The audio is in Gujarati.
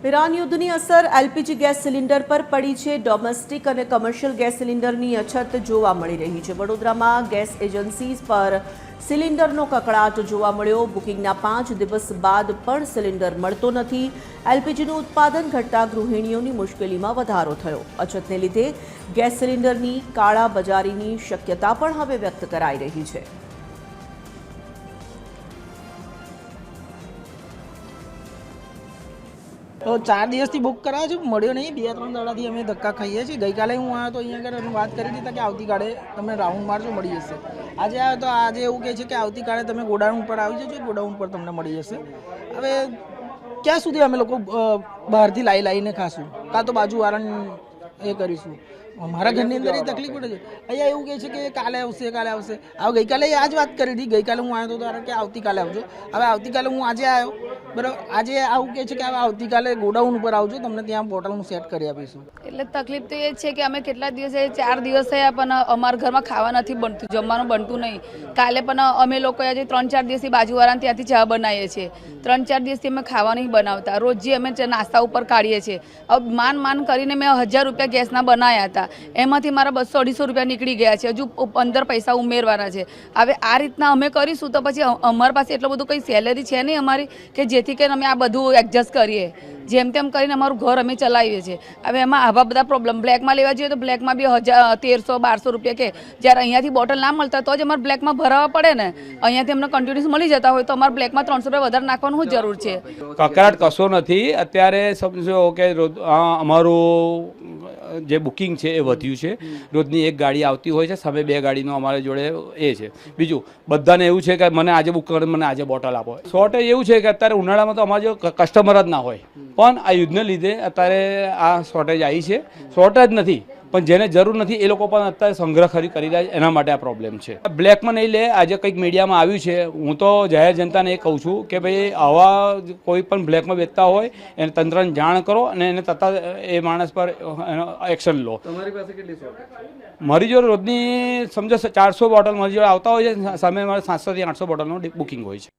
ઈરાન યુદ્ધની અસર એલપીજી ગેસ સિલિન્ડર પર પડી છે। ડોમેસ્ટિક અને કમર્શિયલ ગેસ સિલિન્ડરની અછત જોવા મળી રહી છે। વડોદરામાં ગેસ એજન્સીઝ પર સિલિન્ડરનો કકળાટ જોવા મળ્યો। બુકિંગના 5 દિવસ બાદ પણ સિલિન્ડર મળતો નથી। એલપીજીનું ઉત્પાદન ઘટતા ગૃહિણીઓની મુશ્કેલીમાં વધારો થયો। અછતને લીધે ગેસ સિલિન્ડરની કાળાબજારીની શક્યતા પણ હવે વ્યક્ત કરાઈ રહી છે। તો 4 દિવસથી બુક કરાવ્યો છે, મળ્યો નહીં। 2-3 દાડાથી અમે ધક્કા ખાઈએ છીએ। ગઈકાલે હું આવ્યો તો અહીંયા આગળ વાત કરી હતી કે આવતીકાલે તમે રાઉન્ડ મારજો, મળી જશે। આજે આવ્યો તો આજે એવું કહે છે કે આવતીકાલે તમે ગોડાઉન પર આવી જજો, ગોડાઉન પર તમને મળી જશે। હવે ક્યાં સુધી અમે લોકો બહારથી લાવીને ખાશું, કાં તો બાજુવાળાને એ કરીશું। મારા ઘરની અંદર એ તકલીફ પડે છે। અહીંયા એવું કહે છે કે કાલે આવશે, કાલે આવશે। ગઈકાલે આ જ વાત કરી હતી। ગઈકાલે હું આવ્યો તો ત્યારે કે આવતીકાલે આવજો। હવે આવતીકાલે હું આજે આવ્યો, બરાબર। આજે આવું કહે છે કે હવે આવતીકાલે ગોડાઉન ઉપર આવજો, તમને ત્યાં બોટલનું સેટ કરી આપીશું। એટલે તકલીફ તો એ છે કે અમે કેટલા દિવસે 4 દિવસ થયા પણ અમારા ઘરમાં ખાવા નથી બનતું, જમવાનું બનતું નહીં। કાલે પણ અમે લોકો આજે 3-4 દિવસથી બાજુવાળાને ત્યાંથી ચા બનાવીએ છીએ। 3-4 દિવસથી અમે ખાવા નહીં બનાવતા, રોજ જે અમે નાસ્તા ઉપર કાઢીએ છીએ। હવે માન કરીને મેં 1000 રૂપિયા ગેસના બનાવ્યા હતા, એમાંથી મારા 200-250 રૂપિયા નીકળી ગયા છે। હજુ 15 પૈસા ઉમેરવાના છે। હવે આ રીતના અમે કરીશું તો પછી અમારી પાસે એટલું બધું કંઈ સેલેરી છે નહીં અમારી કે જેથી કરીને અમે આ બધું એડજસ્ટ કરીએ। જેમ તેમ કરીને અમારું ઘર અમે ચલાવીએ છીએ। હવે એમાં આવા બધા પ્રોબ્લેમ, બ્લેકમાં લેવા જઈએ તો બ્લેકમાં બી 1300-1200 રૂપિયા કે, જ્યારે અહીંયાથી બોટલ ના મળતા તો જ અમારે બ્લેકમાં ભરાવવા પડે ને। અહીંયાથી અમને કન્ટિન્યુઅસ મળી જતા હોય તો અમારે બ્લેકમાં 300 રૂપિયા વધારે નાખવાનું શું જરૂર છે? કકળાટ કશો નથી। અત્યારે સમજો કે અમારું જે બુકિંગ છે એ વધ્યું છે। રોજની એક ગાડી આવતી હોય છે, સામે 2 ગાડીનો અમારી જોડે એ છે। બીજું બધાને એવું છે કે મને આજે બુક કરો, મને આજે બોટલ આપો। શોર્ટેજ એવું છે કે અત્યારે ઉનાળામાં તો અમારા જો કસ્ટમર જ ના હોય, પણ આ યુદ્ધને લીધે અત્યારે આ શોર્ટેજ આવી છે। શોર્ટેજ નથી પણ જેને જરૂર નથી એ લોકો પણ અત્યારે સંગ્રહ કરી રહ્યા છે, એના માટે આ પ્રોબ્લેમ છે। બ્લેકમાં નહીં લે। આજે કંઈક મીડિયામાં આવ્યું છે, હું તો જાહેર જનતાને એ કહું છું કે ભાઈ આવા કોઈ પણ બ્લેકમાં વેચતા હોય એને તંત્રને જાણ કરો અને એને તથા એ માણસ પર એનો એક્શન લો। તમારી પાસે કેટલી શોર્ટેજ? મારી જોડે રોજની સમજો 400 બોટલ મારી જોડે આવતા હોય છે, સામે મારે 700 થી 800 બોટલનું બુકિંગ હોય છે।